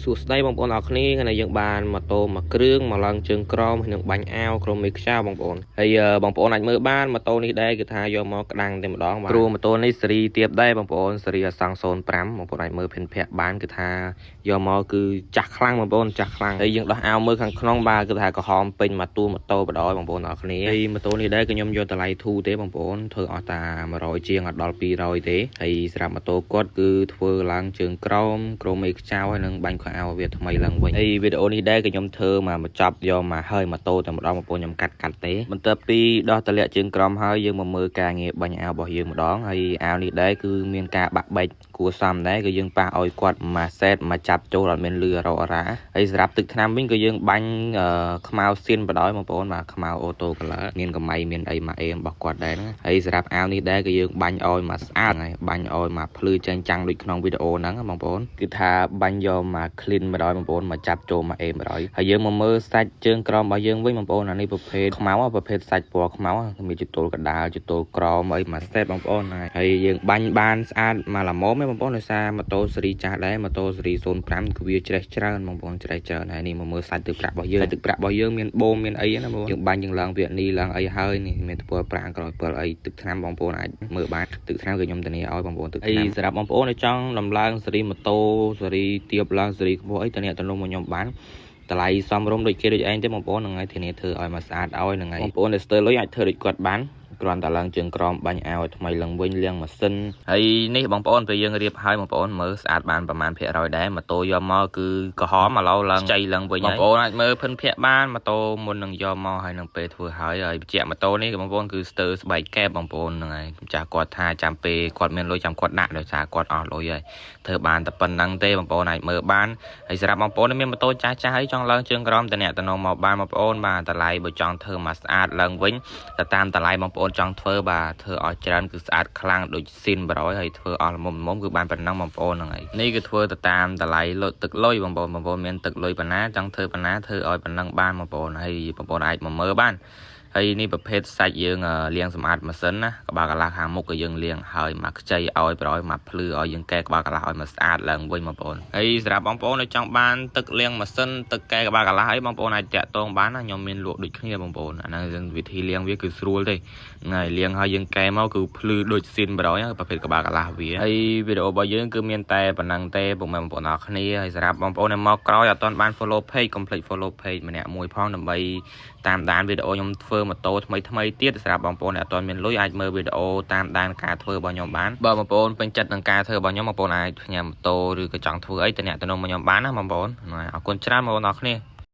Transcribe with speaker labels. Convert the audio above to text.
Speaker 1: សួស្តីបងប្អូនអរគ្នាថ្ងៃយើងបានម៉ូតូមួយគ្រឿងមកឡើងជើងក្រមហើយនឹងបាញ់អាវក្រុមមេខ្យាបងប្អូនហើយបងប្អូនអាចមើលបានម៉ូតូនេះដែរគឺថាយកមកក្តាំងតែម្ដងបាទព្រោះម៉ូតូនេះស៊េរីទៀបដែរបងប្អូនស៊េរីអសង្ខ05បងប្អូនអាចមើលភិនភ័ក្របានគឺថាយកមកគឺចាស់ខ្លាំងបងប្អូនចាស់ខ្លាំងហើយយើងដោះអាវមើលខាងក្នុងបាទគឺថាក្រហមពេញមកតួម៉ូតូបដ ாய்បងប្អូនអរគ្នាហើយម៉ូតូនេះដែរគឺខ្ញុំយកតម្លៃធូរទេបងប្អូនធ្វើអស់តា100ជាងអត់ដល់200ទេហើយសម្រាប់ម៉ូតូគាត់គឺធ្វើឡើងជើងក្រមក្រុមមេខ្យាហើយនឹងបាញ់ខោអាវវាថ្មីឡើងវិញហើយវីដេអូនេះដែរគឺខ្ញុំធ្វើមកចប់យកមកហើយម៉ូតូតែម្ដងបងប្អូនខ្ញុំកាត់ទេបន្ទាប់ពីដោះតម្លាក់ជើងក្រមហើយយើងមកមើលការងារបាញ់អាវរបស់យើងម្ដងហើយអាវនេះដែរគឺមានការបាក់បែកគួរសមដែរគឺយើងប៉ះឲ្យគាត់មួយសេតមកចាប់ចូលអត់មានលឺរ៉រ៉ាហើយសម្រាប់ទឹកថ្នាំវិញគឺយើងបាញ់ខ្មៅសៀនបដ ாய்បងប្អូនបាទខ្មៅអូតូកាឡឺមានកម្មៃមានអីមកអេមរបស់គាត់ដែរហ្នឹងហើយសម្រាប់អាវនេះដែរគឺយើងបាញ់ឲ្យមកស្អាតហើយបាញ់ឲ្យមកភ្លឺចាញ់ចាំងដូចក្នុងវីដេអូហ្នឹងបងប្អូនគឺថាបាញ់យកមក clean បដ ாய்បងប្អូនមកចាប់ចូលមកអេមបដ ாய்ហើយយើងមកមើលសាច់ជើងក្រមរបស់យើងវិញបងប្អូនអានេះប្រភេទខ្មៅប្រភេទសាច់ពណ៌ខ្មៅមានជទល់កដាលជទល់ក្រមអីមកស្ទែតបងប្អូនហើយយើងបាញ់បានស្អាតមកល្មមទេបងប្អូនដោយសារម៉ូតូស៊េរីចាស់ដែរម៉ូតូស៊េរី05គឺវាច្រេះច្រើនបងប្អូនច្រេះច្រើនហើយនេះមកមើលសាច់ទឹកប្រាក់របស់យើងទឹកប្រាក់របស់យើងមានបូមមានអីណាបងយើងបាញ់យើងឡើងវានីឡើងអីហើយនេះមានធ្វើប្រាក់ក្រោយ7អីទឹកថ្នាំបងប្អូនអាចមើលបានទឹកថ្នាំគឺខ្ញុំធានាឲ្យបងប្អូនទឹកថ្នាំសម្រាប់បងប្អូនដែលចង់ដំឡើងស៊េរីម៉ូតូស៊េរីទៀបឡើងស៊េរីខ្ពស់អីតំណតំណងមកខ្ញុំបានតម្លៃសមរម្យដូចគេដូចឯងទេបងប្អូនហ្នឹងហើយធានាធ្វើឲ្យមកស្អាតឲ្យហ្នឹងហើយបងប្អូនដែលស្ទើរលុយអាចធ្វើដូចគាត់បានគ្រាន់តែឡើងជើងក្រមបាញ់អាវថ្មីឡើងវិញលាងម៉ាស៊ីនហើយនេះបងប្អូនពេលយើងរៀបហើយបងប្អូនមើលស្អាតបានប្រមាណភាគរយដែរម៉ូតូយកមកគឺក្រហមឥឡូវឡើងចៃឡើងវិញបងប្អូនអាចមើលភិនភ័ក្របានម៉ូតូមុននឹងយកមកហើយនឹងពេលធ្វើហើយបញ្ជាក់ម៉ូតូនេះបងប្អូនគឺស្ទើរស្បែកកែបបងប្អូនហ្នឹងហើយចាស់គាត់ថាចាំពេលគាត់មានលុយចាំគាត់ដាក់ដោយសារគាត់អស់លុយហើយធ្វើបានតែប៉ុណ្្នឹងទេបងប្អូនអាចមើលបានហើយសម្រាប់បងប្អូនមានម៉ូតូចាស់ចាស់ហើយចង់ឡើងជើងក្រមតំណមកបានបងប្អូនបាទតម្លៃបើចង់ធ្វើមកស្អាតឡើងវិញទៅតាមតម្លៃបងប្អូនចង់ធ្វើបាទធ្វើឲ្យច្រើនគឺស្អាតខ្លាំងដូចស៊ីនបរយហើយធ្វើអស់ល្មមគឺបានប៉ុណ្ណឹងបងប្អូនហ្នឹងហើយនេះគឺធ្វើទៅតាមតម្លៃលុយទឹកលុយបងប្អូនមានទឹកលុយប៉ុណ្ណាចង់ធ្វើប៉ុណ្ណាធ្វើឲ្យប៉ុណ្ណឹងបានបងប្អូនហើយបងប្អូនអាចមកមើលបានហើយនេះប្រភេទសាច់យើងលាងសម្អាតម៉ាស៊ីនណាក្បាលកន្លះខាងមុខក៏យើងលាងហើយមកខ្ចីឲ្យប្រយមកភ្លឺឲ្យយើងកែក្បាលកន្លះឲ្យមកស្អាតឡើងវិញបងប្អូនហើយសម្រាប់បងប្អូនដែលចង់បានទឹកលាងម៉ាស៊ីនទឹកកែក្បាលកន្លះអីបងប្អូនអាចតាក់ទងបានណាខ្ញុំមានលក់ដូចគ្នាបងប្អូនអាហ្នឹងវិធីលាងវាគឺស្រួលទេថ្ងៃលាងហើយយើងកែមកគឺភ្លឺដូចស៊ីនប្រយប្រភេទក្បាលកន្លះវាហើយវីដេអូរបស់យើងគឺមានតែប៉ុណ្ណឹងទេពុកម៉ែបងប្អូនអរគ្នាហើយសម្រាប់បងប្អូនដែលមកក្រោយអត់ទាន់បាន follow page complete follow page ម្នាក់មួយផងដើម្បីតាមដានវីដេអូខ្ញុំធ្វើម៉ូតូថ្មីទៀតសម្រាប់បងប្អូនដែលអត់ទាន់មានលុយអាចមើលវីដេអូតាមដានការធ្វើរបស់ខ្ញុំបានបើបងប្អូនពេញចិត្តនឹងការធ្វើរបស់ខ្ញុំបងប្អូនអាចផ្ញើម៉ូតូឬក៏ចង់ធ្វើអីតំណមកខ្ញុំបានណាបងប្អូនអរគុណច្រើនបងប្អូនអរគ្នា